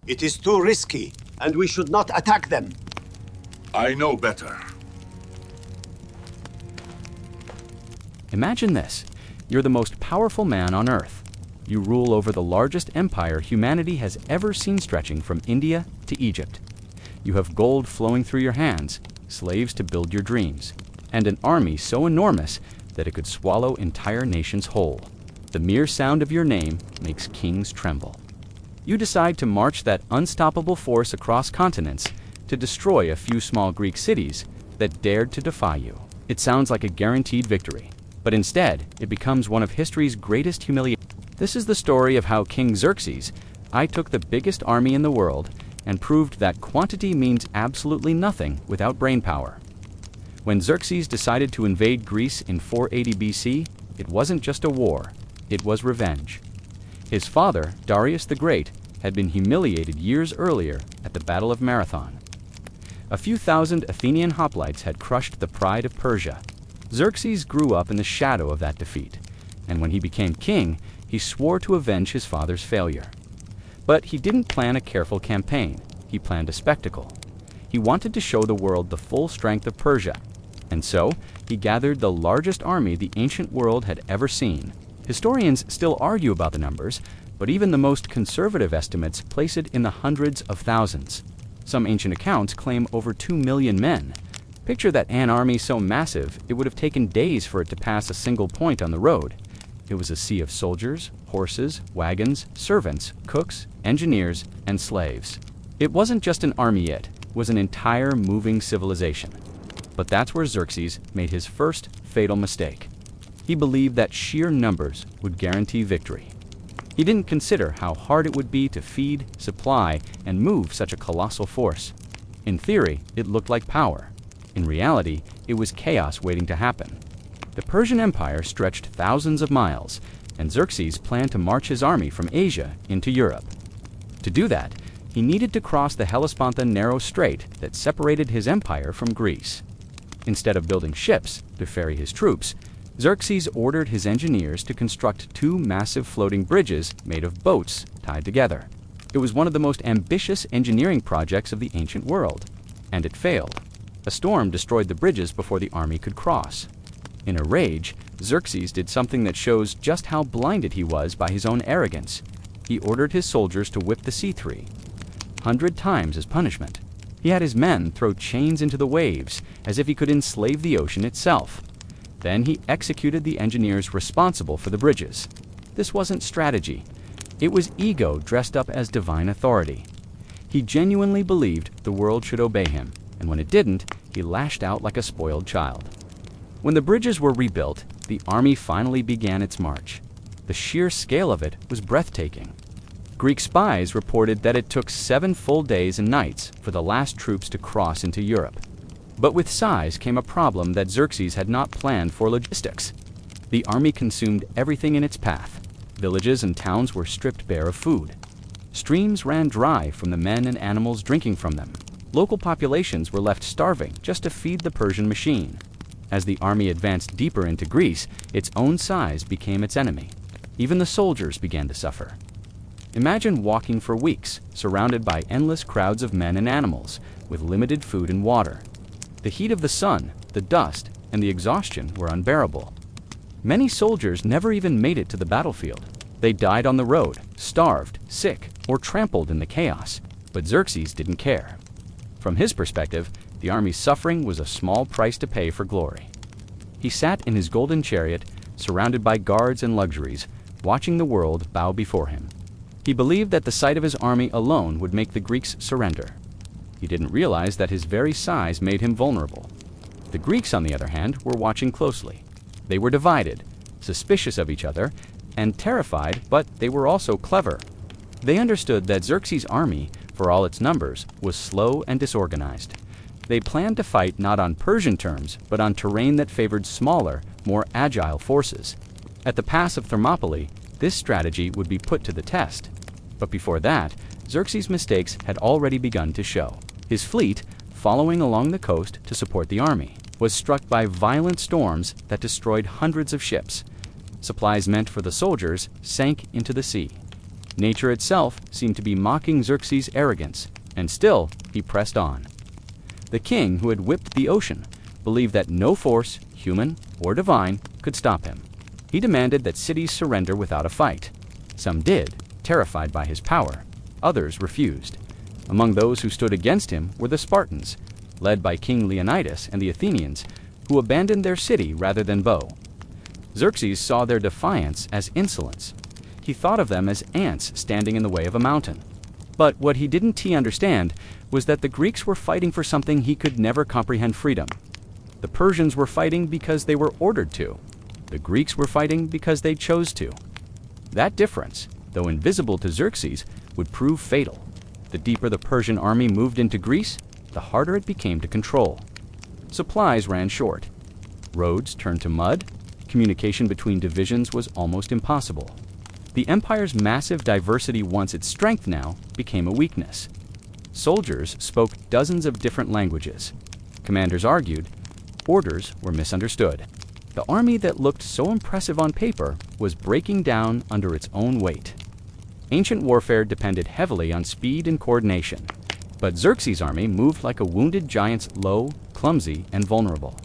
It is too risky, and we should not attack them. I know better. Imagine this. You're the most powerful man on Earth. You rule over the largest empire humanity has ever seen, stretching from India to Egypt. You have gold flowing through your hands, slaves to build your dreams, and an army so enormous that it could swallow entire nations whole. The mere sound of your name makes kings tremble. You decide to march that unstoppable force across continents to destroy a few small Greek cities that dared to defy you. It sounds like a guaranteed victory, but instead it becomes one of history's greatest humiliations. This is the story of how King Xerxes took the biggest army in the world and proved that quantity means absolutely nothing without brainpower. When Xerxes decided to invade Greece in 480 BC, it wasn't just a war, it was revenge. His father, Darius the Great, had been humiliated years earlier at the Battle of Marathon. A few thousand Athenian hoplites had crushed the pride of Persia. Xerxes grew up in the shadow of that defeat, and when he became king, he swore to avenge his father's failure. But he didn't plan a careful campaign, he planned a spectacle. He wanted to show the world the full strength of Persia, and so he gathered the largest army the ancient world had ever seen. Historians still argue about the numbers, but even the most conservative estimates place it in the hundreds of thousands. Some ancient accounts claim over 2 million men. Picture that an army so massive it would have taken days for it to pass a single point on the road. It was a sea of soldiers, horses, wagons, servants, cooks, engineers, and slaves. It wasn't just an army, it was an entire moving civilization. But that's where Xerxes made his first fatal mistake. He believed that sheer numbers would guarantee victory. He didn't consider how hard it would be to feed, supply, and move such a colossal force. In theory, it looked like power. In reality, it was chaos waiting to happen. The Persian Empire stretched thousands of miles, and Xerxes planned to march his army from Asia into Europe. To do that, he needed to cross the Hellespont narrow strait that separated his empire from Greece. Instead of building ships to ferry his troops, Xerxes ordered his engineers to construct 2 massive floating bridges made of boats tied together. It was one of the most ambitious engineering projects of the ancient world, and it failed. A storm destroyed the bridges before the army could cross. In a rage, Xerxes did something that shows just how blinded he was by his own arrogance. He ordered his soldiers to whip the sea 300 times as punishment. He had his men throw chains into the waves as if he could enslave the ocean itself. Then he executed the engineers responsible for the bridges. This wasn't strategy. It was ego dressed up as divine authority. He genuinely believed the world should obey him, and when it didn't, he lashed out like a spoiled child. When the bridges were rebuilt, the army finally began its march. The sheer scale of it was breathtaking. Greek spies reported that it took 7 full days and nights for the last troops to cross into Europe. But with size came a problem that Xerxes had not planned for: logistics. The army consumed everything in its path. Villages and towns were stripped bare of food. Streams ran dry from the men and animals drinking from them. Local populations were left starving just to feed the Persian machine. As the army advanced deeper into Greece, its own size became its enemy. Even the soldiers began to suffer. Imagine walking for weeks, surrounded by endless crowds of men and animals, with limited food and water. The heat of the sun, the dust, and the exhaustion were unbearable. Many soldiers never even made it to the battlefield. They died on the road, starved, sick, or trampled in the chaos. But Xerxes didn't care. From his perspective, the army's suffering was a small price to pay for glory. He sat in his golden chariot, surrounded by guards and luxuries, watching the world bow before him. He believed that the sight of his army alone would make the Greeks surrender. He didn't realize that his very size made him vulnerable. The Greeks, on the other hand, were watching closely. They were divided, suspicious of each other, and terrified, but they were also clever. They understood that Xerxes' army, for all its numbers, was slow and disorganized. They planned to fight not on Persian terms, but on terrain that favored smaller, more agile forces. At the pass of Thermopylae, this strategy would be put to the test. But before that, Xerxes' mistakes had already begun to show. His fleet, following along the coast to support the army, was struck by violent storms that destroyed hundreds of ships. Supplies meant for the soldiers sank into the sea. Nature itself seemed to be mocking Xerxes' arrogance, and still he pressed on. The king who had whipped the ocean believed that no force, human or divine, could stop him. He demanded that cities surrender without a fight. Some did, terrified by his power. Others refused. Among those who stood against him were the Spartans, led by King Leonidas and the Athenians, who abandoned their city rather than bow. Xerxes saw their defiance as insolence. He thought of them as ants standing in the way of a mountain. But what he didn't understand was that the Greeks were fighting for something he could never comprehend: freedom. The Persians were fighting because they were ordered to. The Greeks were fighting because they chose to. That difference, though invisible to Xerxes, would prove fatal. The deeper the Persian army moved into Greece, the harder it became to control. Supplies ran short. Roads turned to mud. Communication between divisions was almost impossible. The empire's massive diversity, once its strength now, became a weakness. Soldiers spoke dozens of different languages. Commanders argued. Orders were misunderstood. The army that looked so impressive on paper was breaking down under its own weight. Ancient warfare depended heavily on speed and coordination, but Xerxes' army moved like a wounded giant, low, clumsy, and vulnerable.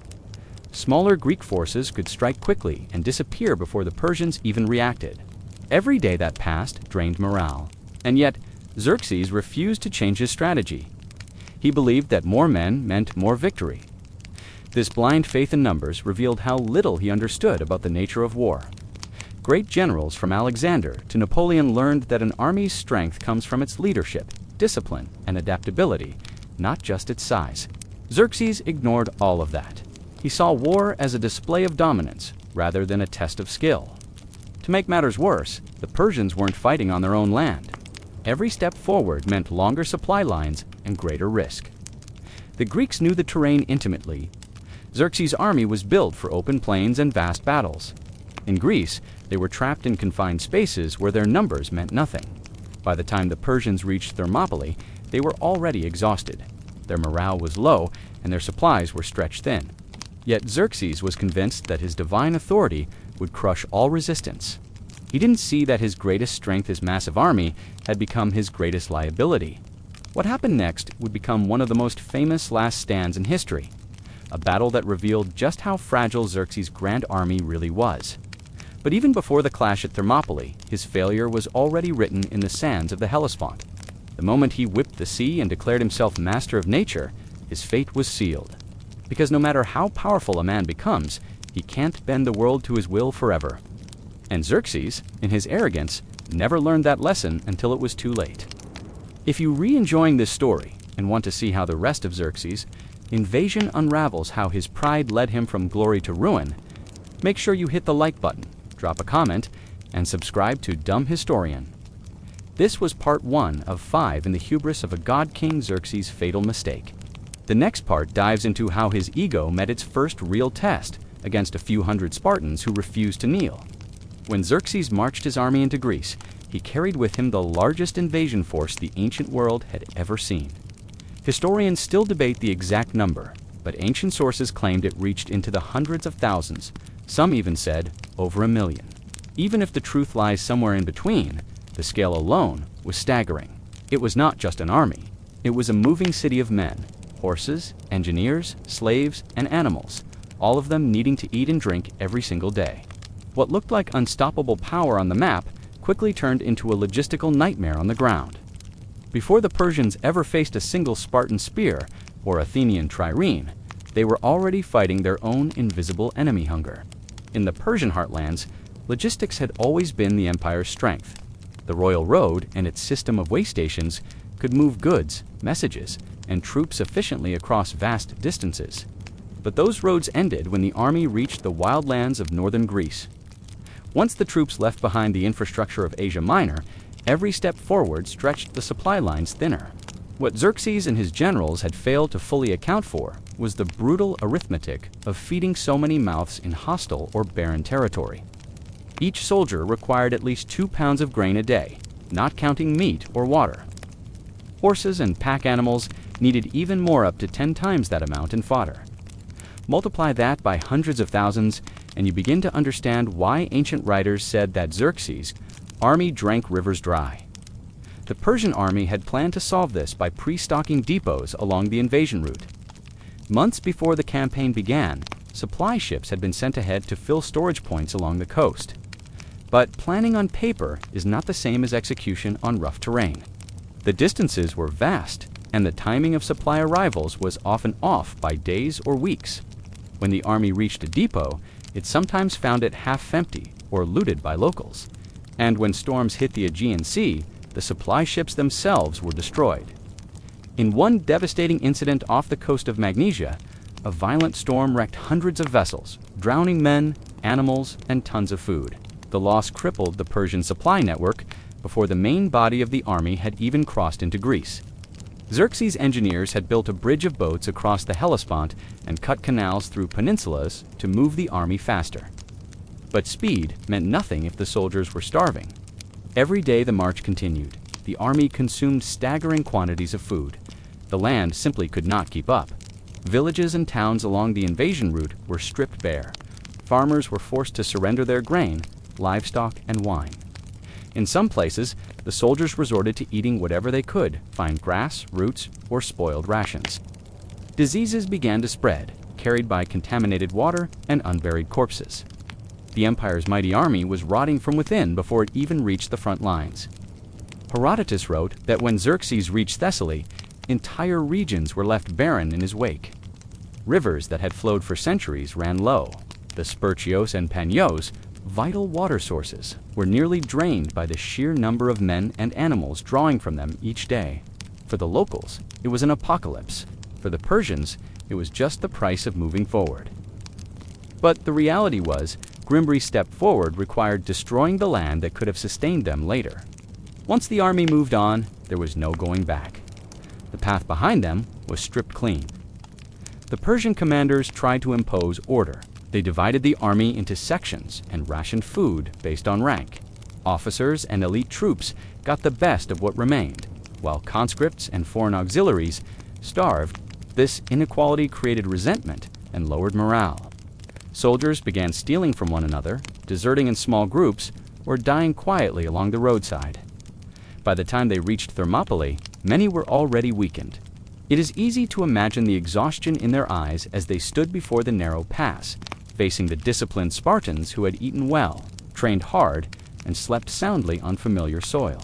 Smaller Greek forces could strike quickly and disappear before the Persians even reacted. Every day that passed drained morale, and yet Xerxes refused to change his strategy. He believed that more men meant more victory. This blind faith in numbers revealed how little he understood about the nature of war. Great generals from Alexander to Napoleon learned that an army's strength comes from its leadership, discipline, and adaptability, not just its size. Xerxes ignored all of that. He saw war as a display of dominance rather than a test of skill. To make matters worse, the Persians weren't fighting on their own land. Every step forward meant longer supply lines and greater risk. The Greeks knew the terrain intimately. Xerxes' army was built for open plains and vast battles. In Greece, they were trapped in confined spaces where their numbers meant nothing. By the time the Persians reached Thermopylae, they were already exhausted. Their morale was low, and their supplies were stretched thin. Yet Xerxes was convinced that his divine authority would crush all resistance. He didn't see that his greatest strength, his massive army, had become his greatest liability. What happened next would become one of the most famous last stands in history, a battle that revealed just how fragile Xerxes' grand army really was. But even before the clash at Thermopylae, his failure was already written in the sands of the Hellespont. The moment he whipped the sea and declared himself master of nature, his fate was sealed. Because no matter how powerful a man becomes, he can't bend the world to his will forever. And Xerxes, in his arrogance, never learned that lesson until it was too late. If you re-enjoying this story and want to see how the rest of Xerxes' invasion unravels how his pride led him from glory to ruin, make sure you hit the like button, drop a comment, and subscribe to Dumb Historian. This was part 1 of 5 in the hubris of a god king Xerxes' fatal mistake. The next part dives into how his ego met its first real test against a few hundred Spartans who refused to kneel. When Xerxes marched his army into Greece, he carried with him the largest invasion force the ancient world had ever seen. Historians still debate the exact number, but ancient sources claimed it reached into the hundreds of thousands. Some even said over 1 million. Even if the truth lies somewhere in between, the scale alone was staggering. It was not just an army. It was a moving city of men, horses, engineers, slaves, and animals, all of them needing to eat and drink every single day. What looked like unstoppable power on the map quickly turned into a logistical nightmare on the ground. Before the Persians ever faced a single Spartan spear or Athenian trireme, they were already fighting their own invisible enemy hunger. In the Persian heartlands, logistics had always been the empire's strength. The royal road and its system of way stations could move goods, messages, and troops efficiently across vast distances. But those roads ended when the army reached the wild lands of northern Greece. Once the troops left behind the infrastructure of Asia Minor, every step forward stretched the supply lines thinner. What Xerxes and his generals had failed to fully account for was the brutal arithmetic of feeding so many mouths in hostile or barren territory. Each soldier required at least 2 pounds of grain a day, not counting meat or water. Horses and pack animals needed even more, up to 10 times that amount in fodder. Multiply that by hundreds of thousands, and you begin to understand why ancient writers said that Xerxes' army drank rivers dry. The Persian army had planned to solve this by pre-stocking depots along the invasion route. Months before the campaign began, supply ships had been sent ahead to fill storage points along the coast. But planning on paper is not the same as execution on rough terrain. The distances were vast, and the timing of supply arrivals was often off by days or weeks. When the army reached a depot, it sometimes found it half empty or looted by locals. And when storms hit the Aegean Sea, the supply ships themselves were destroyed. In one devastating incident off the coast of Magnesia, a violent storm wrecked hundreds of vessels, drowning men, animals, and tons of food. The loss crippled the Persian supply network before the main body of the army had even crossed into Greece. Xerxes' engineers had built a bridge of boats across the Hellespont and cut canals through peninsulas to move the army faster. But speed meant nothing if the soldiers were starving. Every day the march continued. The army consumed staggering quantities of food. The land simply could not keep up. Villages and towns along the invasion route were stripped bare. Farmers were forced to surrender their grain, livestock, and wine. In some places, the soldiers resorted to eating whatever they could find grass, roots, or spoiled rations. Diseases began to spread, carried by contaminated water and unburied corpses. The empire's mighty army was rotting from within before it even reached the front lines. Herodotus wrote that when Xerxes reached Thessaly, entire regions were left barren in his wake. Rivers that had flowed for centuries ran low. The Spercheios and Panios, vital water sources, were nearly drained by the sheer number of men and animals drawing from them each day. For the locals, it was an apocalypse. For the Persians, it was just the price of moving forward. But the reality was, Grimbri's step forward required destroying the land that could have sustained them later. Once the army moved on, there was no going back. The path behind them was stripped clean. The Persian commanders tried to impose order. They divided the army into sections and rationed food based on rank. Officers and elite troops got the best of what remained, while conscripts and foreign auxiliaries starved. This inequality created resentment and lowered morale. Soldiers began stealing from one another, deserting in small groups, or dying quietly along the roadside. By the time they reached Thermopylae, many were already weakened. It is easy to imagine the exhaustion in their eyes as they stood before the narrow pass, facing the disciplined Spartans who had eaten well, trained hard, and slept soundly on familiar soil.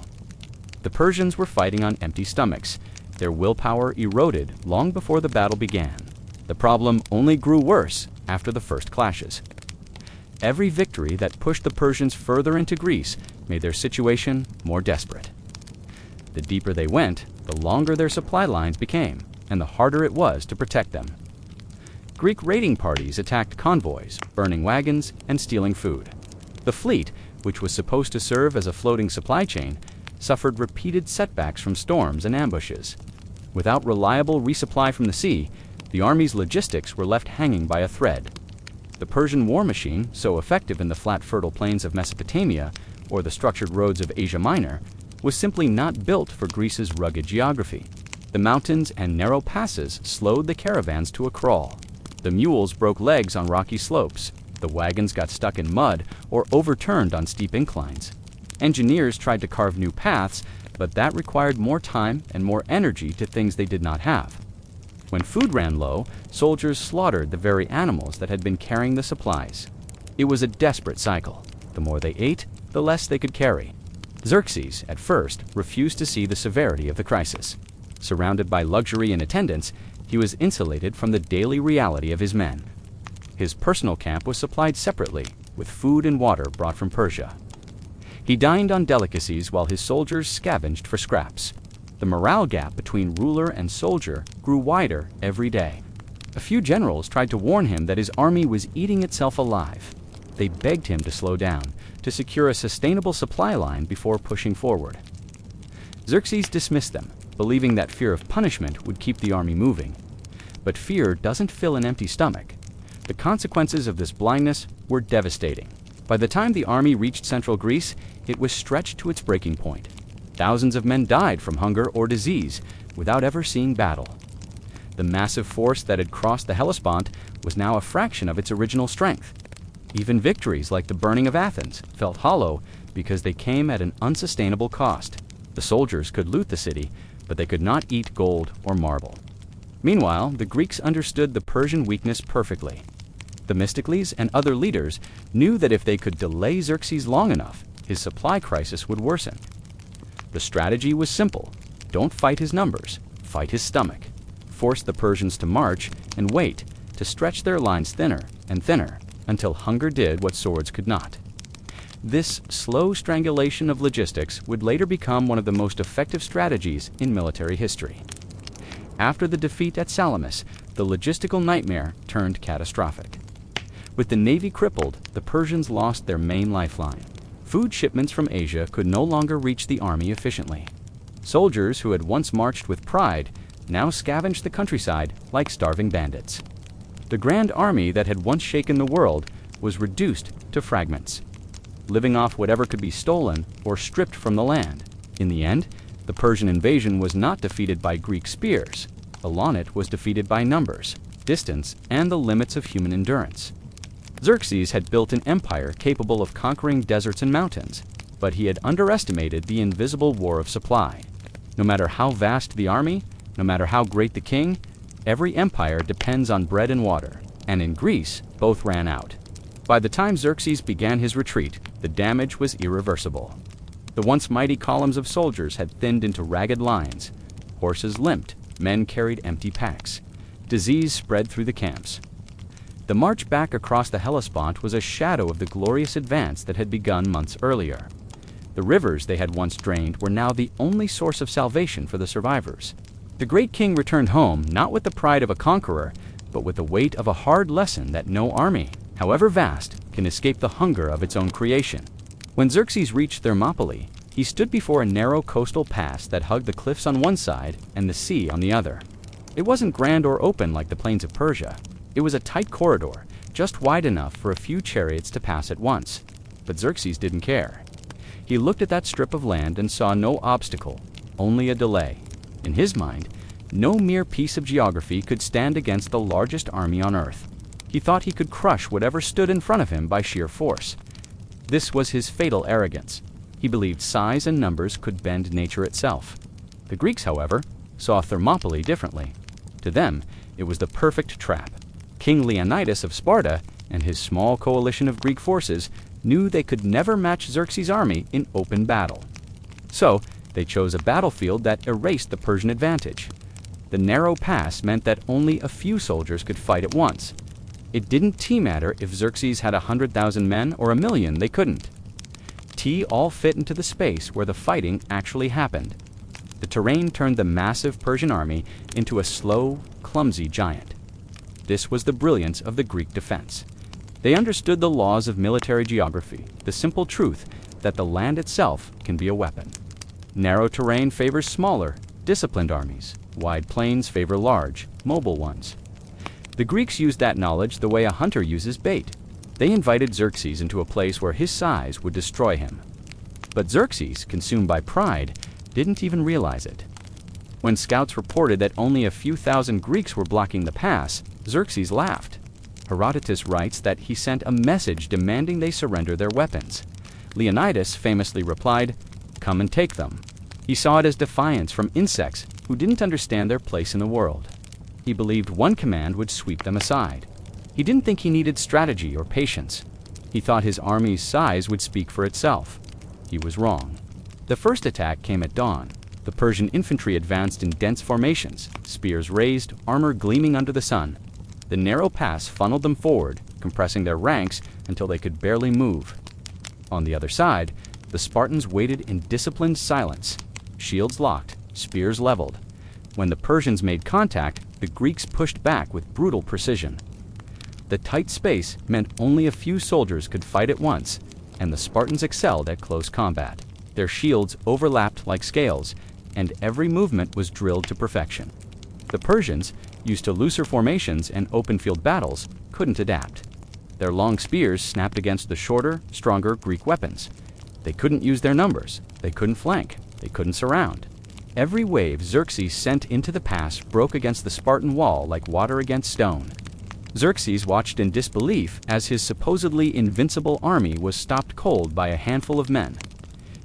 The Persians were fighting on empty stomachs. Their willpower eroded long before the battle began. The problem only grew worse after the first clashes. Every victory that pushed the Persians further into Greece made their situation more desperate. The deeper they went, the longer their supply lines became, and the harder it was to protect them. Greek raiding parties attacked convoys, burning wagons, and stealing food. The fleet, which was supposed to serve as a floating supply chain, suffered repeated setbacks from storms and ambushes. Without reliable resupply from the sea, the army's logistics were left hanging by a thread. The Persian war machine, so effective in the flat fertile plains of Mesopotamia or the structured roads of Asia Minor, was simply not built for Greece's rugged geography. The mountains and narrow passes slowed the caravans to a crawl. The mules broke legs on rocky slopes. The wagons got stuck in mud or overturned on steep inclines. Engineers tried to carve new paths, but that required more time and more energy to things they did not have. When food ran low, soldiers slaughtered the very animals that had been carrying the supplies. It was a desperate cycle. The more they ate, the less they could carry. Xerxes, at first, refused to see the severity of the crisis. Surrounded by luxury and attendants, he was insulated from the daily reality of his men. His personal camp was supplied separately, with food and water brought from Persia. He dined on delicacies while his soldiers scavenged for scraps. The morale gap between ruler and soldier grew wider every day. A few generals tried to warn him that his army was eating itself alive. They begged him to slow down, to secure a sustainable supply line before pushing forward. Xerxes dismissed them, believing that fear of punishment would keep the army moving. But fear doesn't fill an empty stomach. The consequences of this blindness were devastating. By the time the army reached central Greece, it was stretched to its breaking point. Thousands of men died from hunger or disease without ever seeing battle. The massive force that had crossed the Hellespont was now a fraction of its original strength. Even victories like the burning of Athens felt hollow because they came at an unsustainable cost. The soldiers could loot the city, but they could not eat gold or marble. Meanwhile, the Greeks understood the Persian weakness perfectly. Themistocles and other leaders knew that if they could delay Xerxes long enough, his supply crisis would worsen. The strategy was simple. Don't fight his numbers, fight his stomach. Force the Persians to march and wait, to stretch their lines thinner and thinner until hunger did what swords could not. This slow strangulation of logistics would later become one of the most effective strategies in military history. After the defeat at Salamis, the logistical nightmare turned catastrophic. With the navy crippled, the Persians lost their main lifeline. Food shipments from Asia could no longer reach the army efficiently. Soldiers who had once marched with pride now scavenged the countryside like starving bandits. The grand army that had once shaken the world was reduced to fragments, living off whatever could be stolen or stripped from the land. In the end, the Persian invasion was not defeated by Greek spears. It was defeated by numbers, distance, and the limits of human endurance. Xerxes had built an empire capable of conquering deserts and mountains, but he had underestimated the invisible war of supply. No matter how vast the army, no matter how great the king, every empire depends on bread and water, and in Greece, both ran out. By the time Xerxes began his retreat, the damage was irreversible. The once mighty columns of soldiers had thinned into ragged lines. Horses limped, men carried empty packs. Disease spread through the camps. The march back across the Hellespont was a shadow of the glorious advance that had begun months earlier. The rivers they had once drained were now the only source of salvation for the survivors. The great king returned home not with the pride of a conqueror, but with the weight of a hard lesson that no army, however vast, can escape the hunger of its own creation. When Xerxes reached Thermopylae, he stood before a narrow coastal pass that hugged the cliffs on one side and the sea on the other. It wasn't grand or open like the plains of Persia. It was a tight corridor, just wide enough for a few chariots to pass at once. But Xerxes didn't care. He looked at that strip of land and saw no obstacle, only a delay. In his mind, no mere piece of geography could stand against the largest army on earth. He thought he could crush whatever stood in front of him by sheer force. This was his fatal arrogance. He believed size and numbers could bend nature itself. The Greeks, however, saw Thermopylae differently. To them, it was the perfect trap. King Leonidas of Sparta and his small coalition of Greek forces knew they could never match Xerxes' army in open battle. So, they chose a battlefield that erased the Persian advantage. The narrow pass meant that only a few soldiers could fight at once. It didn't matter if Xerxes had 100,000 men or 1,000,000, they couldn't. All fit into the space where the fighting actually happened. The terrain turned the massive Persian army into a slow, clumsy giant. This was the brilliance of the Greek defense. They understood the laws of military geography, the simple truth that the land itself can be a weapon. Narrow terrain favors smaller, disciplined armies. Wide plains favor large, mobile ones. The Greeks used that knowledge the way a hunter uses bait. They invited Xerxes into a place where his size would destroy him. But Xerxes, consumed by pride, didn't even realize it. When scouts reported that only a few thousand Greeks were blocking the pass, Xerxes laughed. Herodotus writes that he sent a message demanding they surrender their weapons. Leonidas famously replied, "Come and take them." He saw it as defiance from insects who didn't understand their place in the world. He believed one command would sweep them aside. He didn't think he needed strategy or patience. He thought his army's size would speak for itself. He was wrong. The first attack came at dawn. The Persian infantry advanced in dense formations, spears raised, armor gleaming under the sun. The narrow pass funneled them forward, compressing their ranks until they could barely move. On the other side, the Spartans waited in disciplined silence, shields locked, spears leveled. When the Persians made contact, the Greeks pushed back with brutal precision. The tight space meant only a few soldiers could fight at once, and the Spartans excelled at close combat. Their shields overlapped like scales, and every movement was drilled to perfection. The Persians, used to looser formations and open field battles, couldn't adapt. Their long spears snapped against the shorter, stronger Greek weapons. They couldn't use their numbers. They couldn't flank. They couldn't surround. Every wave Xerxes sent into the pass broke against the Spartan wall like water against stone. Xerxes watched in disbelief as his supposedly invincible army was stopped cold by a handful of men.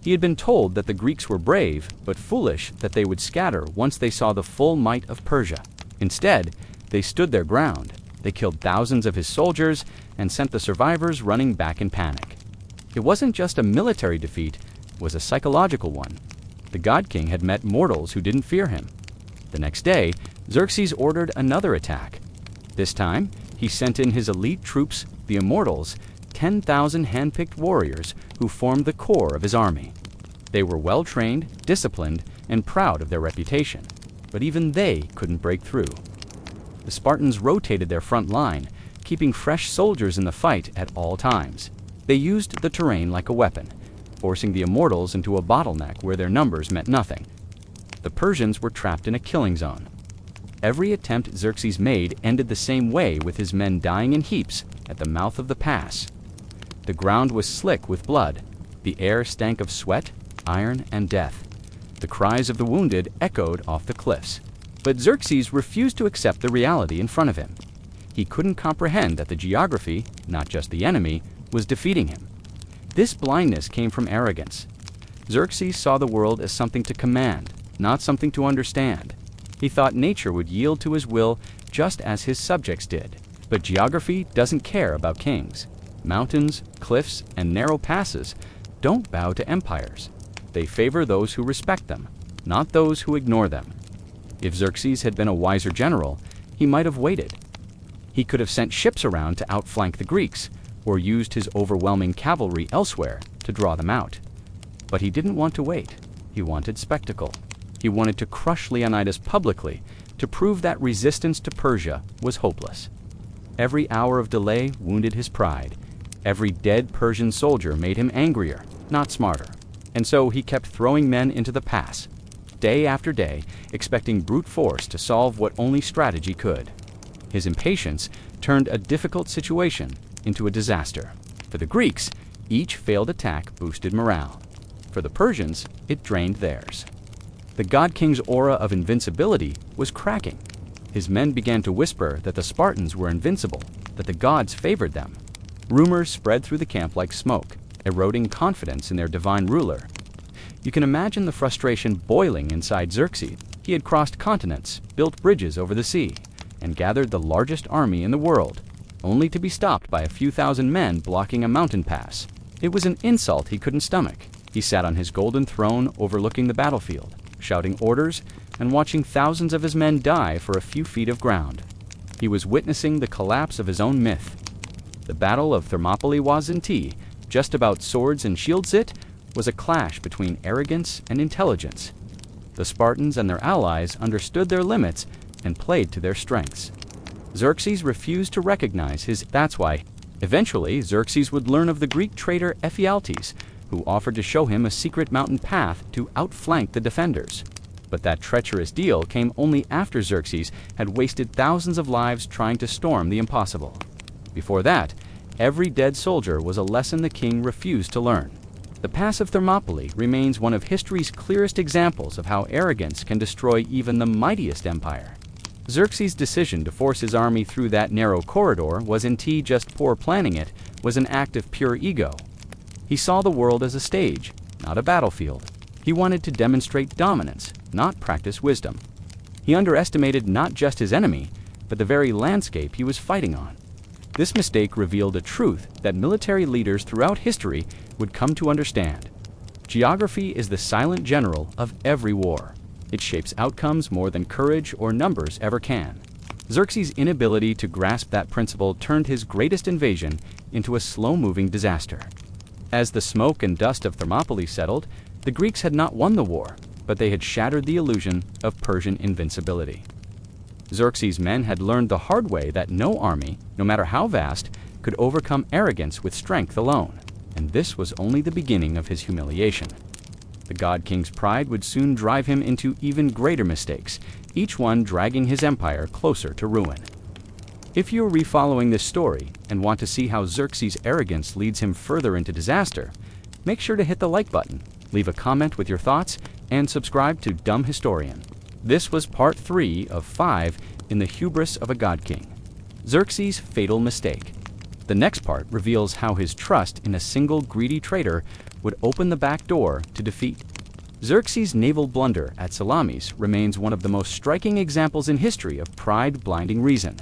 He had been told that the Greeks were brave, but foolish that they would scatter once they saw the full might of Persia. Instead, they stood their ground. They killed thousands of his soldiers and sent the survivors running back in panic. It wasn't just a military defeat, it was a psychological one. The God King had met mortals who didn't fear him. The next day, Xerxes ordered another attack. This time, he sent in his elite troops, the Immortals, 10,000 hand-picked warriors who formed the core of his army. They were well-trained, disciplined, and proud of their reputation, but even they couldn't break through. The Spartans rotated their front line, keeping fresh soldiers in the fight at all times. They used the terrain like a weapon, forcing the Immortals into a bottleneck where their numbers meant nothing. The Persians were trapped in a killing zone. Every attempt Xerxes made ended the same way, with his men dying in heaps at the mouth of the pass. The ground was slick with blood. The air stank of sweat, iron, and death. The cries of the wounded echoed off the cliffs. But Xerxes refused to accept the reality in front of him. He couldn't comprehend that the geography, not just the enemy, was defeating him. This blindness came from arrogance. Xerxes saw the world as something to command, not something to understand. He thought nature would yield to his will just as his subjects did. But geography doesn't care about kings. Mountains, cliffs, and narrow passes don't bow to empires. They favor those who respect them, not those who ignore them. If Xerxes had been a wiser general, he might have waited. He could have sent ships around to outflank the Greeks, or used his overwhelming cavalry elsewhere to draw them out. But he didn't want to wait. He wanted spectacle. He wanted to crush Leonidas publicly, to prove that resistance to Persia was hopeless. Every hour of delay wounded his pride. Every dead Persian soldier made him angrier, not smarter. And so he kept throwing men into the pass, day after day, expecting brute force to solve what only strategy could. His impatience turned a difficult situation into a disaster. For the Greeks, each failed attack boosted morale. For the Persians, it drained theirs. The God King's aura of invincibility was cracking. His men began to whisper that the Spartans were invincible, that the gods favored them. Rumors spread through the camp like smoke, eroding confidence in their divine ruler. You can imagine the frustration boiling inside Xerxes. He had crossed continents, built bridges over the sea, and gathered the largest army in the world, only to be stopped by a few thousand men blocking a mountain pass. It was an insult he couldn't stomach. He sat on his golden throne overlooking the battlefield, shouting orders and watching thousands of his men die for a few feet of ground. He was witnessing the collapse of his own myth. The Battle of Thermopylae wasn't tea, just about swords and shields. It was a clash between arrogance and intelligence. The Spartans and their allies understood their limits and played to their strengths. Xerxes refused to recognize his. That's why, eventually, Xerxes would learn of the Greek traitor Ephialtes, who offered to show him a secret mountain path to outflank the defenders. But that treacherous deal came only after Xerxes had wasted thousands of lives trying to storm the impossible. Before that, every dead soldier was a lesson the king refused to learn. The Pass of Thermopylae remains one of history's clearest examples of how arrogance can destroy even the mightiest empire. Xerxes' decision to force his army through that narrow corridor was indeed just poor planning. It was an act of pure ego. He saw the world as a stage, not a battlefield. He wanted to demonstrate dominance, not practice wisdom. He underestimated not just his enemy, but the very landscape he was fighting on. This mistake revealed a truth that military leaders throughout history would come to understand. Geography is the silent general of every war. It shapes outcomes more than courage or numbers ever can. Xerxes' inability to grasp that principle turned his greatest invasion into a slow-moving disaster. As the smoke and dust of Thermopylae settled, the Greeks had not won the war, but they had shattered the illusion of Persian invincibility. Xerxes' men had learned the hard way that no army, no matter how vast, could overcome arrogance with strength alone, and this was only the beginning of his humiliation. The God King's pride would soon drive him into even greater mistakes, each one dragging his empire closer to ruin. If you're refollowing this story and want to see how Xerxes' arrogance leads him further into disaster, make sure to hit the like button, leave a comment with your thoughts, and subscribe to Dumb Historian. This was part 3 of 5 in the hubris of a God King, Xerxes' fatal mistake. The next part reveals how his trust in a single greedy traitor would open the back door to defeat. Xerxes' naval blunder at Salamis remains one of the most striking examples in history of pride blinding reason.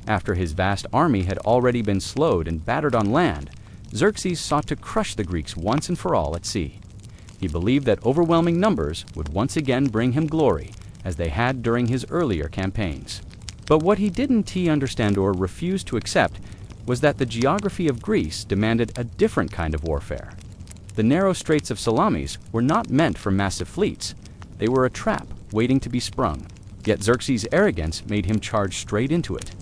After his vast army had already been slowed and battered on land, Xerxes sought to crush the Greeks once and for all at sea. He believed that overwhelming numbers would once again bring him glory, as they had during his earlier campaigns. But what he didn't understand or refuse to accept was that the geography of Greece demanded a different kind of warfare. The narrow straits of Salamis were not meant for massive fleets. They were a trap waiting to be sprung, yet Xerxes' arrogance made him charge straight into it.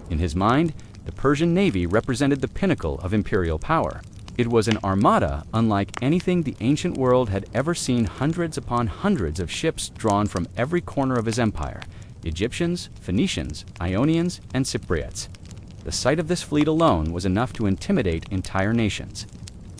In his mind, the Persian navy represented the pinnacle of imperial power. It was an armada unlike anything the ancient world had ever seen, hundreds upon hundreds of ships drawn from every corner of his empire: Egyptians, Phoenicians, Ionians, and Cypriots. The sight of this fleet alone was enough to intimidate entire nations.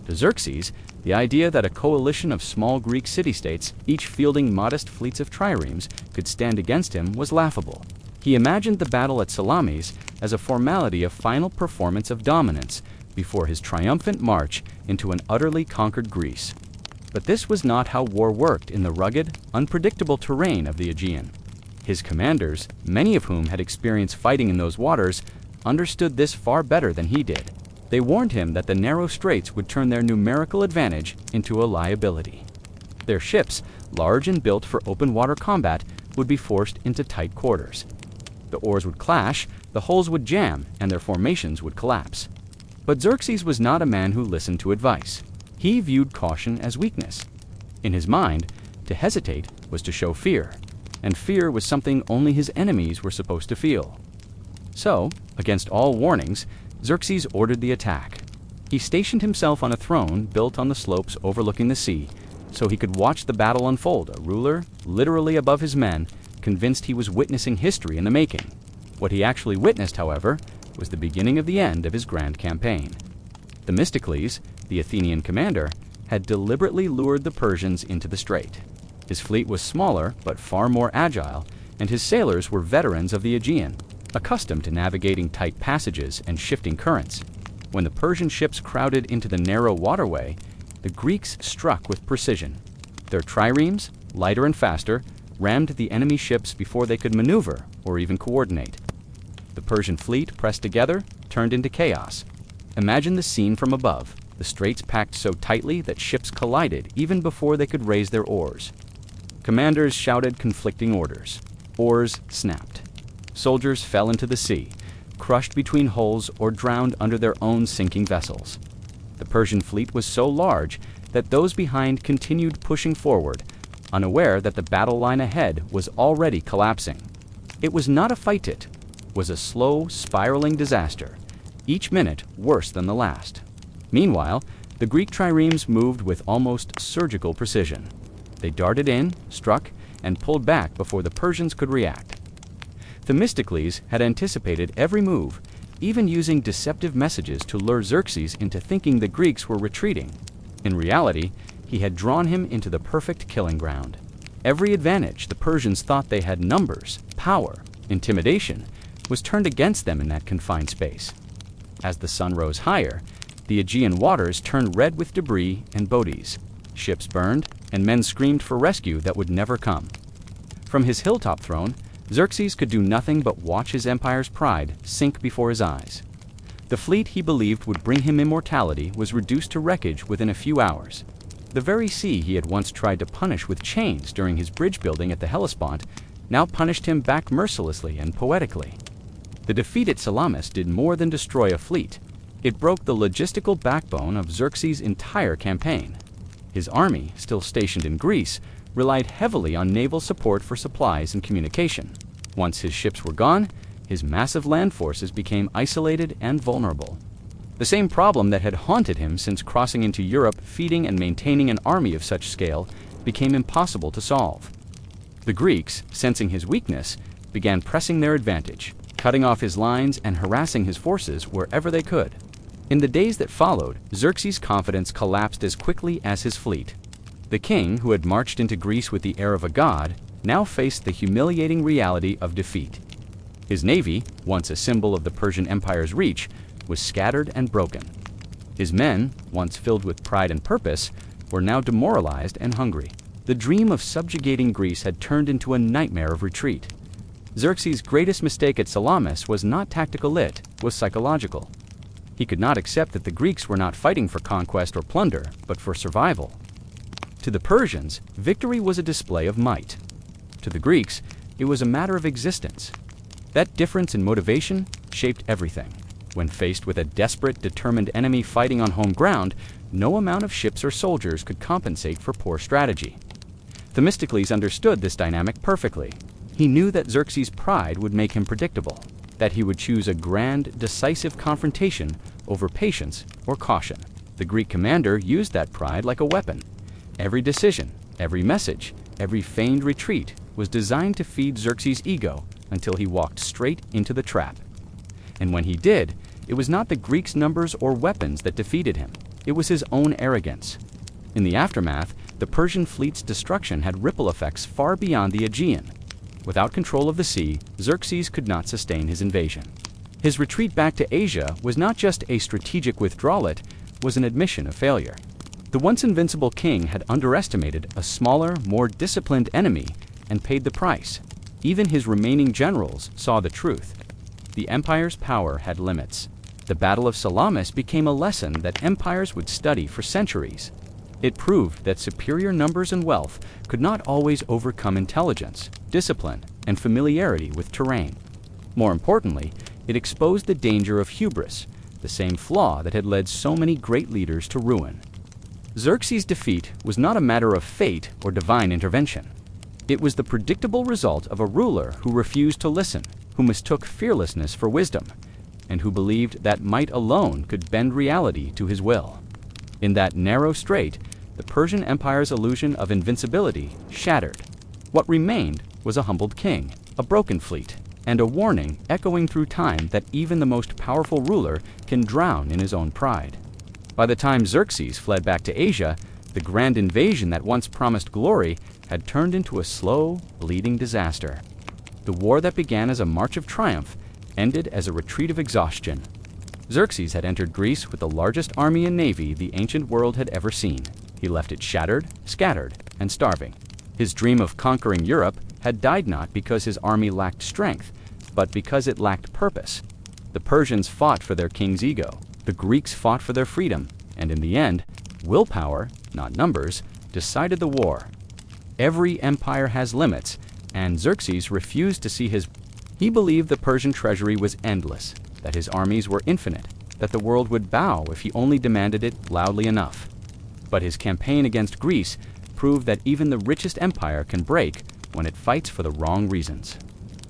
To Xerxes, the idea that a coalition of small Greek city-states, each fielding modest fleets of triremes, could stand against him was laughable. He imagined the battle at Salamis as a formality of final performance of dominance before his triumphant march into an utterly conquered Greece. But this was not how war worked in the rugged, unpredictable terrain of the Aegean. His commanders, many of whom had experienced fighting in those waters, understood this far better than he did. They warned him that the narrow straits would turn their numerical advantage into a liability. Their ships, large and built for open water combat, would be forced into tight quarters. The oars would clash, the hulls would jam, and their formations would collapse. But Xerxes was not a man who listened to advice. He viewed caution as weakness. In his mind, to hesitate was to show fear, and fear was something only his enemies were supposed to feel. So, against all warnings, Xerxes ordered the attack. He stationed himself on a throne built on the slopes overlooking the sea, so he could watch the battle unfold, a ruler, literally above his men, convinced he was witnessing history in the making. What he actually witnessed, however, was the beginning of the end of his grand campaign. Themistocles, the Athenian commander, had deliberately lured the Persians into the strait. His fleet was smaller but far more agile, and his sailors were veterans of the Aegean, accustomed to navigating tight passages and shifting currents. When the Persian ships crowded into the narrow waterway, the Greeks struck with precision. Their triremes, lighter and faster, rammed the enemy ships before they could maneuver or even coordinate. The Persian fleet, pressed together, turned into chaos. Imagine the scene from above, the straits packed so tightly that ships collided even before they could raise their oars. Commanders shouted conflicting orders. Oars snapped. Soldiers fell into the sea, crushed between hulls or drowned under their own sinking vessels. The Persian fleet was so large that those behind continued pushing forward, unaware that the battle line ahead was already collapsing. It was not a fight, it was a slow, spiraling disaster, each minute worse than the last. Meanwhile, the Greek triremes moved with almost surgical precision. They darted in, struck, and pulled back before the Persians could react. Themistocles had anticipated every move, even using deceptive messages to lure Xerxes into thinking the Greeks were retreating. In reality, he had drawn him into the perfect killing ground. Every advantage the Persians thought they had, numbers, power, intimidation, was turned against them in that confined space. As the sun rose higher, the Aegean waters turned red with debris and bodies. Ships burned, and men screamed for rescue that would never come. From his hilltop throne, Xerxes could do nothing but watch his empire's pride sink before his eyes. The fleet he believed would bring him immortality was reduced to wreckage within a few hours. The very sea he had once tried to punish with chains during his bridge building at the Hellespont now punished him back mercilessly and poetically. The defeat at Salamis did more than destroy a fleet. It broke the logistical backbone of Xerxes' entire campaign. His army, still stationed in Greece, relied heavily on naval support for supplies and communication. Once his ships were gone, his massive land forces became isolated and vulnerable. The same problem that had haunted him since crossing into Europe, feeding and maintaining an army of such scale, became impossible to solve. The Greeks, sensing his weakness, began pressing their advantage, cutting off his lines and harassing his forces wherever they could. In the days that followed, Xerxes' confidence collapsed as quickly as his fleet. The king, who had marched into Greece with the air of a god, now faced the humiliating reality of defeat. His navy, once a symbol of the Persian Empire's reach, was scattered and broken. His men, once filled with pride and purpose, were now demoralized and hungry. The dream of subjugating Greece had turned into a nightmare of retreat. Xerxes' greatest mistake at Salamis was not tactical, it was psychological. He could not accept that the Greeks were not fighting for conquest or plunder, but for survival. To the Persians, victory was a display of might. To the Greeks, it was a matter of existence. That difference in motivation shaped everything. When faced with a desperate, determined enemy fighting on home ground, no amount of ships or soldiers could compensate for poor strategy. Themistocles understood this dynamic perfectly. He knew that Xerxes' pride would make him predictable, that he would choose a grand, decisive confrontation over patience or caution. The Greek commander used that pride like a weapon. Every decision, every message, every feigned retreat was designed to feed Xerxes' ego until he walked straight into the trap. And when he did, it was not the Greeks' numbers or weapons that defeated him. It was his own arrogance. In the aftermath, the Persian fleet's destruction had ripple effects far beyond the Aegean. Without control of the sea, Xerxes could not sustain his invasion. His retreat back to Asia was not just a strategic withdrawal, it was an admission of failure. The once invincible king had underestimated a smaller, more disciplined enemy and paid the price. Even his remaining generals saw the truth. The empire's power had limits. The Battle of Salamis became a lesson that empires would study for centuries. It proved that superior numbers and wealth could not always overcome intelligence, discipline, and familiarity with terrain. More importantly, it exposed the danger of hubris, the same flaw that had led so many great leaders to ruin. Xerxes' defeat was not a matter of fate or divine intervention. It was the predictable result of a ruler who refused to listen, who mistook fearlessness for wisdom, and who believed that might alone could bend reality to his will. In that narrow strait, the Persian Empire's illusion of invincibility shattered. What remained was a humbled king, a broken fleet, and a warning echoing through time that even the most powerful ruler can drown in his own pride. By the time Xerxes fled back to Asia, the grand invasion that once promised glory had turned into a slow, bleeding disaster. The war that began as a march of triumph ended as a retreat of exhaustion. Xerxes had entered Greece with the largest army and navy the ancient world had ever seen. He left it shattered, scattered, and starving. His dream of conquering Europe had died not because his army lacked strength, but because it lacked purpose. The Persians fought for their king's ego. The Greeks fought for their freedom, and in the end, willpower, not numbers, decided the war. Every empire has limits, and Xerxes refused to see his. He believed the Persian treasury was endless, that his armies were infinite, that the world would bow if he only demanded it loudly enough. But his campaign against Greece proved that even the richest empire can break when it fights for the wrong reasons.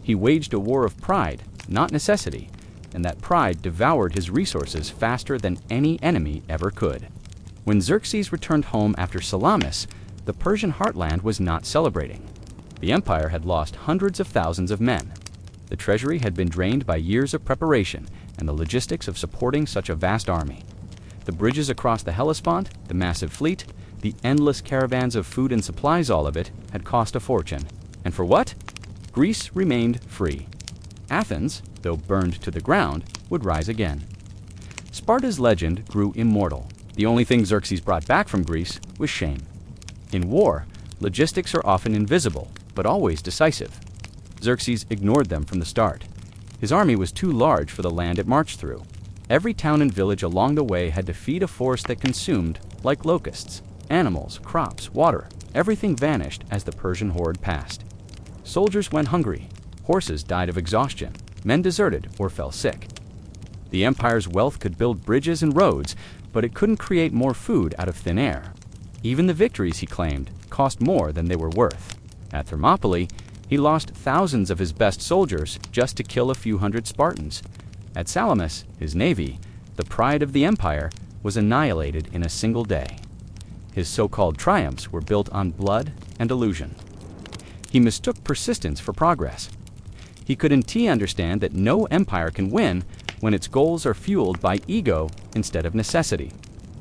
He waged a war of pride, not necessity, and that pride devoured his resources faster than any enemy ever could. When Xerxes returned home after Salamis, the Persian heartland was not celebrating. The empire had lost hundreds of thousands of men. The treasury had been drained by years of preparation and the logistics of supporting such a vast army. The bridges across the Hellespont, the massive fleet, the endless caravans of food and supplies, all of it had cost a fortune. And for what? Greece remained free. Athens, though burned to the ground, would rise again. Sparta's legend grew immortal. The only thing Xerxes brought back from Greece was shame. In war, logistics are often invisible, but always decisive. Xerxes ignored them from the start. His army was too large for the land it marched through. Every town and village along the way had to feed a force that consumed, like locusts, animals, crops, water. Everything vanished as the Persian horde passed. Soldiers went hungry. Horses died of exhaustion. Men deserted or fell sick. The empire's wealth could build bridges and roads, but it couldn't create more food out of thin air. Even the victories, he claimed, cost more than they were worth. At Thermopylae, he lost thousands of his best soldiers just to kill a few hundred Spartans. At Salamis, his navy, the pride of the empire, was annihilated in a single day. His so-called triumphs were built on blood and illusion. He mistook persistence for progress. He could understand that no empire can win when its goals are fueled by ego instead of necessity.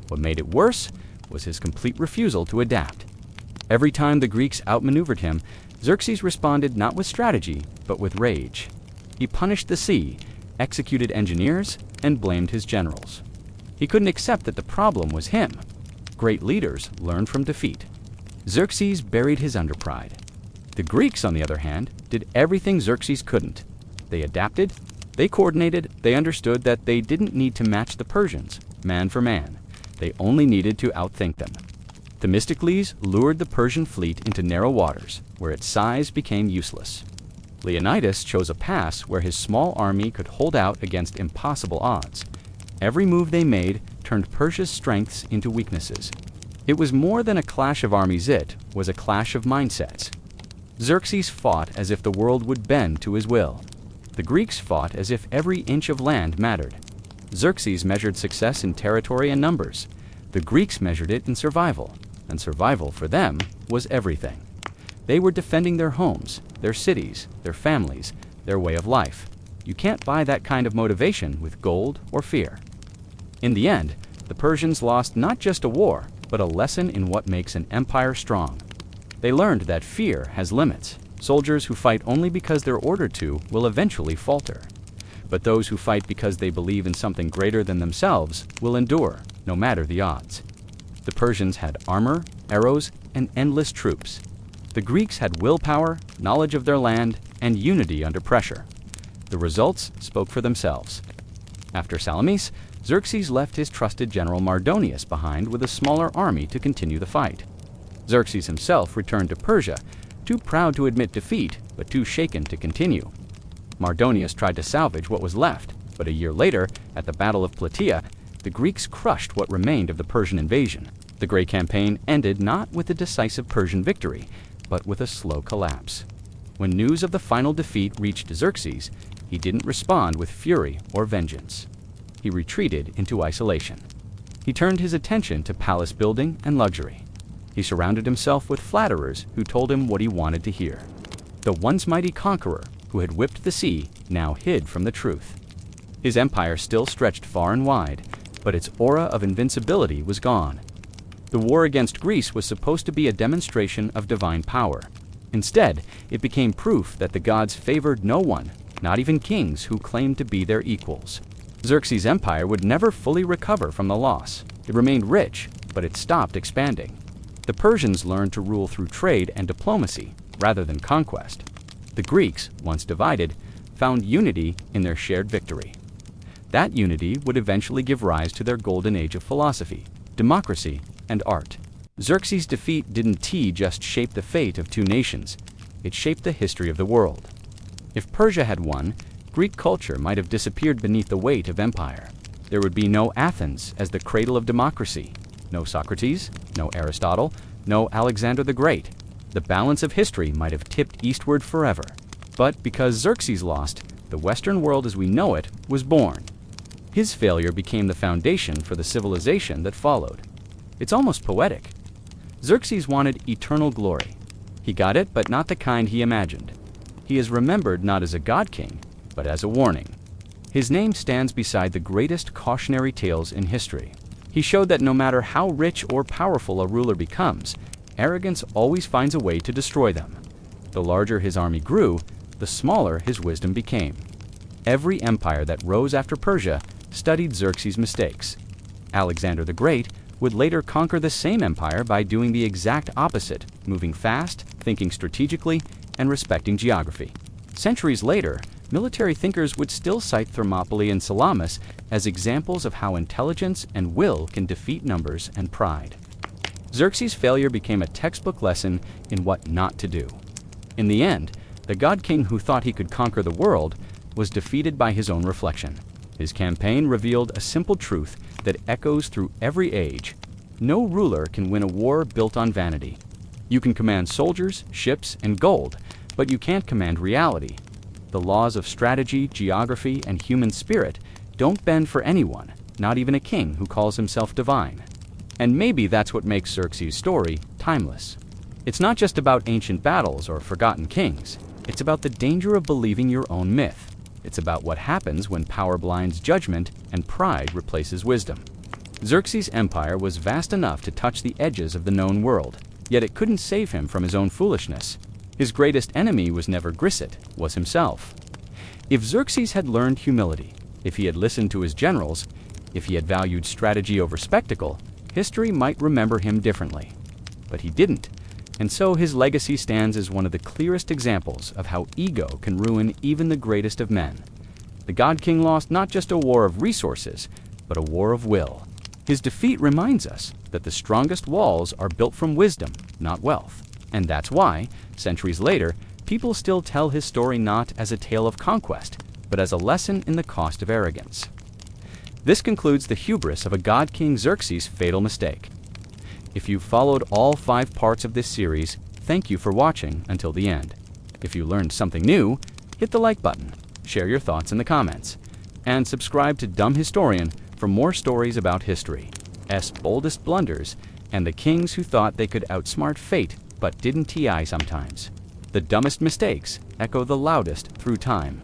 What made it worse was his complete refusal to adapt. Every time the Greeks outmaneuvered him, Xerxes responded not with strategy, but with rage. He punished the sea, executed engineers, and blamed his generals. He couldn't accept that the problem was him. Great leaders learned from defeat. Xerxes buried his underpride. The Greeks, on the other hand, did everything Xerxes couldn't. They adapted, they coordinated, they understood that they didn't need to match the Persians, man for man. They only needed to outthink them. Themistocles lured the Persian fleet into narrow waters, where its size became useless. Leonidas chose a pass where his small army could hold out against impossible odds. Every move they made turned Persia's strengths into weaknesses. It was more than a clash of armies, it was a clash of mindsets. Xerxes fought as if the world would bend to his will. The Greeks fought as if every inch of land mattered. Xerxes measured success in territory and numbers. The Greeks measured it in survival, and survival for them was everything. They were defending their homes, their cities, their families, their way of life. You can't buy that kind of motivation with gold or fear. In the end, the Persians lost not just a war, but a lesson in what makes an empire strong. They learned that fear has limits. Soldiers who fight only because they're ordered to will eventually falter. But those who fight because they believe in something greater than themselves will endure, no matter the odds. The Persians had armor, arrows, and endless troops. The Greeks had willpower, knowledge of their land, and unity under pressure. The results spoke for themselves. After Salamis, Xerxes left his trusted general Mardonius behind with a smaller army to continue the fight. Xerxes himself returned to Persia, too proud to admit defeat, but too shaken to continue. Mardonius tried to salvage what was left, but a year later, at the Battle of Plataea, the Greeks crushed what remained of the Persian invasion. The Great Campaign ended not with a decisive Persian victory, but with a slow collapse. When news of the final defeat reached Xerxes, he didn't respond with fury or vengeance. He retreated into isolation. He turned his attention to palace building and luxury. He surrounded himself with flatterers who told him what he wanted to hear. The once mighty conqueror who had whipped the sea now hid from the truth. His empire still stretched far and wide, but its aura of invincibility was gone. The war against Greece was supposed to be a demonstration of divine power. Instead, it became proof that the gods favored no one, not even kings who claimed to be their equals. Xerxes' empire would never fully recover from the loss. It remained rich, but it stopped expanding. The Persians learned to rule through trade and diplomacy, rather than conquest. The Greeks, once divided, found unity in their shared victory. That unity would eventually give rise to their golden age of philosophy, democracy, and art. Xerxes' defeat didn't just shape the fate of two nations, it shaped the history of the world. If Persia had won, Greek culture might have disappeared beneath the weight of empire. There would be no Athens as the cradle of democracy, no Socrates, no Aristotle, no Alexander the Great. The balance of history might have tipped eastward forever. But because Xerxes lost, the Western world as we know it was born. His failure became the foundation for the civilization that followed. It's almost poetic. Xerxes wanted eternal glory. He got it, but not the kind he imagined. He is remembered not as a god king, but as a warning. His name stands beside the greatest cautionary tales in history. He showed that no matter how rich or powerful a ruler becomes, arrogance always finds a way to destroy them. The larger his army grew, the smaller his wisdom became. Every empire that rose after Persia studied Xerxes' mistakes. Alexander the Great would later conquer the same empire by doing the exact opposite, moving fast, thinking strategically, and respecting geography. Centuries later, military thinkers would still cite Thermopylae and Salamis as examples of how intelligence and will can defeat numbers and pride. Xerxes' failure became a textbook lesson in what not to do. In the end, the god king who thought he could conquer the world was defeated by his own reflection. His campaign revealed a simple truth that echoes through every age. No ruler can win a war built on vanity. You can command soldiers, ships, and gold, but you can't command reality. The laws of strategy, geography, and human spirit don't bend for anyone, not even a king who calls himself divine. And maybe that's what makes Xerxes' story timeless. It's not just about ancient battles or forgotten kings. It's about the danger of believing your own myth. It's about what happens when power blinds judgment and pride replaces wisdom. Xerxes' empire was vast enough to touch the edges of the known world, yet it couldn't save him from his own foolishness. His greatest enemy was never Grisset, was himself. If Xerxes had learned humility, if he had listened to his generals, If he had valued strategy over spectacle, history might remember him differently. But he didn't, and so his legacy stands as one of the clearest examples of how ego can ruin even the greatest of men. The God King lost not just a war of resources, but a war of will. His defeat reminds us that the strongest walls are built from wisdom, not wealth. And that's why, centuries later, people still tell his story not as a tale of conquest, but as a lesson in the cost of arrogance. This concludes the hubris of a God King Xerxes' fatal mistake. If you've followed all 5 parts of this series, thank you for watching until the end. If you learned something new, hit the like button, share your thoughts in the comments, and subscribe to Dumb Historian for more stories about history, boldest blunders, and the kings who thought they could outsmart fate but didn't TI sometimes. The dumbest mistakes echo the loudest through time.